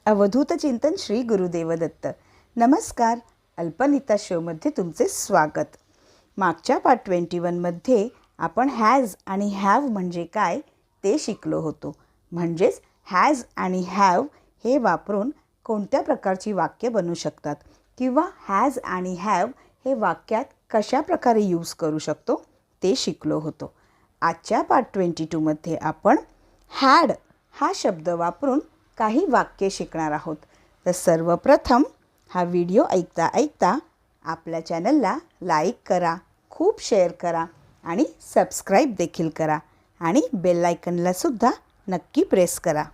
अवधूत चिंतन श्री गुरुदेव दत्त. नमस्कार. अल्पनिता शोमध्ये तुमचे स्वागत. मागच्या पार्ट 21 मध्ये आपण हॅज आणि हॅव म्हणजे काय ते शिकलो होतो. म्हणजेच हॅज आणि हॅव हे वापरून कोणत्या प्रकारची वाक्य बनू शकतात किंवा हॅज आणि हॅव हे वाक्यात कशा प्रकारे यूज करू शकतो ते शिकलो होतो. आजच्या पार्ट 22 मध्ये आपण हॅड हा शब्द वापरून काही वाक्य शिकणार आहोत. तर सर्वप्रथम हा व्हिडिओ ऐकता ऐकता आपल्या चॅनलला लाईक करा, खूप शेअर करा आणि सबस्क्राईब देखील करा आणि बेल आयकनला सुद्धा नक्की प्रेस करा.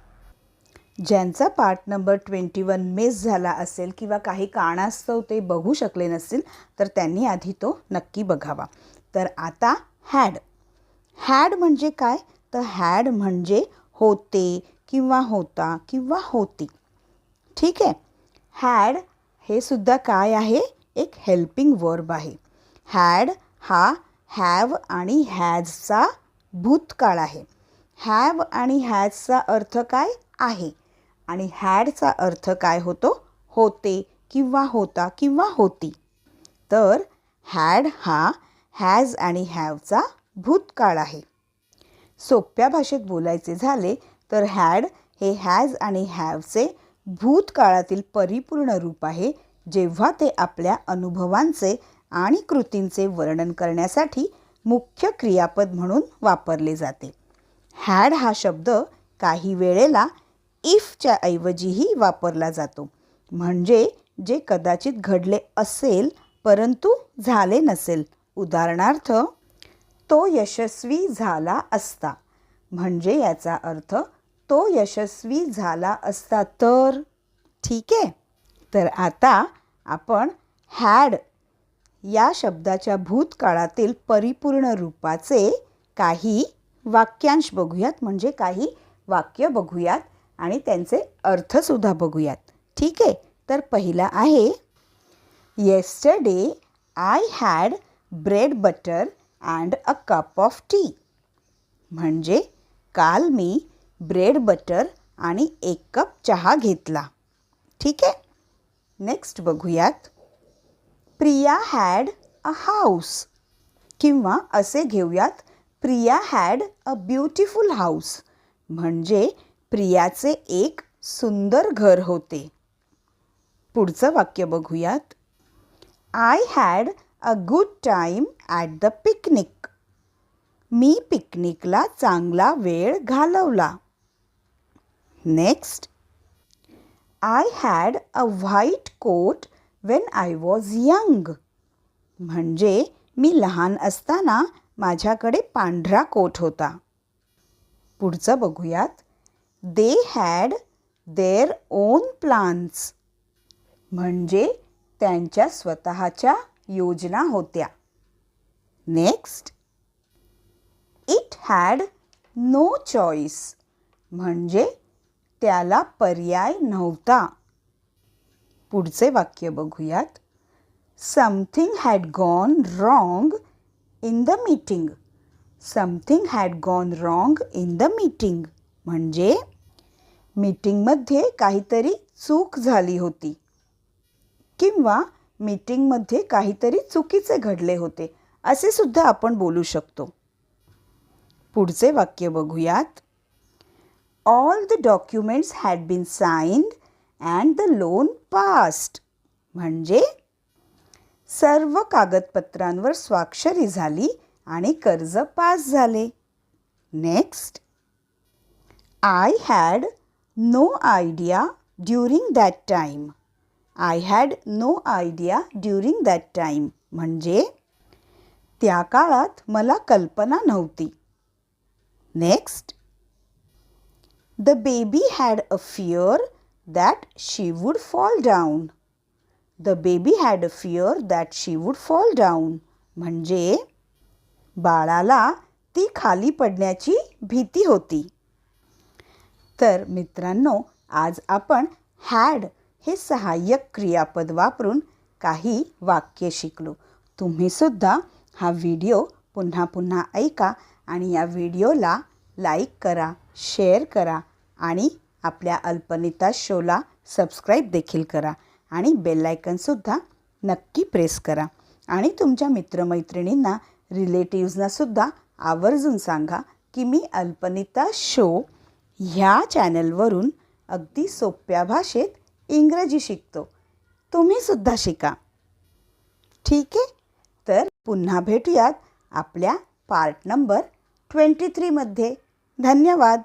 ज्यांचा पार्ट नंबर 21 मिस झाला असेल किंवा काही कारणास्तव ते बघू शकले नसतील तर त्यांनी आधी तो नक्की बघावा. तर आता हॅड म्हणजे काय? तर हॅड म्हणजे होते किंवा होता किंवा होती. ठीक आहे. हॅड हे सुद्धा काय आहे? एक हेल्पिंग वर्ब आहे. हॅड हा हॅव आणि हॅजचा भूतकाळ आहे. हॅव आणि हॅजचा अर्थ काय आहे आणि हॅडचा अर्थ काय होतो? होते किंवा होता किंवा होती. तर हॅड हा हॅज आणि हॅवचा भूतकाळ आहे. सोप्या भाषेत बोलायचे झाले तर हॅड हे हॅज आणि हॅवचे भूतकाळातील परिपूर्ण रूप आहे, जेव्हा ते आपल्या अनुभवांचे आणि कृतींचे वर्णन करण्यासाठी मुख्य क्रियापद म्हणून वापरले जाते. हॅड हा शब्द काही वेळेला इफच्या ऐवजीही वापरला जातो. म्हणजे जे कदाचित घडले असेल परंतु झाले नसेल. उदाहरणार्थ, तो यशस्वी झाला असता. म्हणजे याचा अर्थ तो यशस्वी झाला असता तर. ठीक आहे. तर आता आपण हॅड या शब्दाच्या भूतकाळातील परिपूर्ण रूपाचे काही वाक्यांश बघूयात. म्हणजे काही वाक्य बघूयात आणि त्यांचे अर्थसुद्धा बघूयात. ठीक आहे. तर पहिला आहे, yesterday I had bread butter and a cup of T. म्हणजे काल मी ब्रेड बटर आणि 1 कप चहा घेतला. ठीक आहे. नेक्स्ट बघूयात, प्रिया हॅड अ हाऊस. किंवा असे घेऊयात, Priya had a beautiful house. म्हणजे प्रियाचे एक सुंदर घर होते. पुढचं वाक्य बघूयात, I had a good time at the picnic. मी पिकनिकला चांगला वेळ घालवला. Next, I had a white coat when I was young. म्हणजे मी लहान असताना माझ्याकडे पांढरा कोट होता. पुढचं बघूयात, they had their own plans. म्हणजे त्यांच्या स्वतःच्या योजना होत्या. Next, it had no choice. म्हणजे त्याला पर्याय नव्हता. पुढचे वाक्य बघूयात, something had gone wrong in the meeting. Something had gone wrong in the meeting. म्हणजे मीटिंगमध्ये काहीतरी चूक झाली होती किंवा मीटिंगमध्ये काहीतरी चुकीचे घडले होते असे सुद्धा आपण बोलू शकतो. पुढचे वाक्य बघूयात, all the documents had been signed and the loan passed. म्हणजे सर्व कागदपत्रांवर स्वाक्षरी झाली आणि कर्ज पास झाले. Next, I had no idea during that time. I had no idea during that time. म्हणजे त्या काळात मला कल्पना नव्हती. Next, the baby had a fear that she would fall down. The baby had a fear that she would fall down. म्हणजे बाळाला ती खाली पडण्याची भीती होती. तर मित्रांनो, आज आपण हॅड हे सहाय्यक क्रियापद वापरून काही वाक्य शिकलो. तुम्ही सुद्धा हा व्हिडिओ पुन्हा पुन्हा ऐका आणि या व्हिडिओला लाईक करा, शेअर करा आणि आपल्या अल्पनिता शोला सबस्क्राईब देखील करा आणि बेल आयकनसुद्धा नक्की प्रेस करा. आणि तुमच्या मित्रमैत्रिणींना, रिलेटिव्हजना आवर्जून सांगा की मी अल्पनिता शो ह्या चॅनलवरून अगदी सोप्या भाषेत इंग्रजी शिकतो. तुम्हीसुद्धा शिका. ठीक आहे? तर पुन्हा भेटूयात आपल्या पार्ट नंबर 23 मध्ये. धन्यवाद.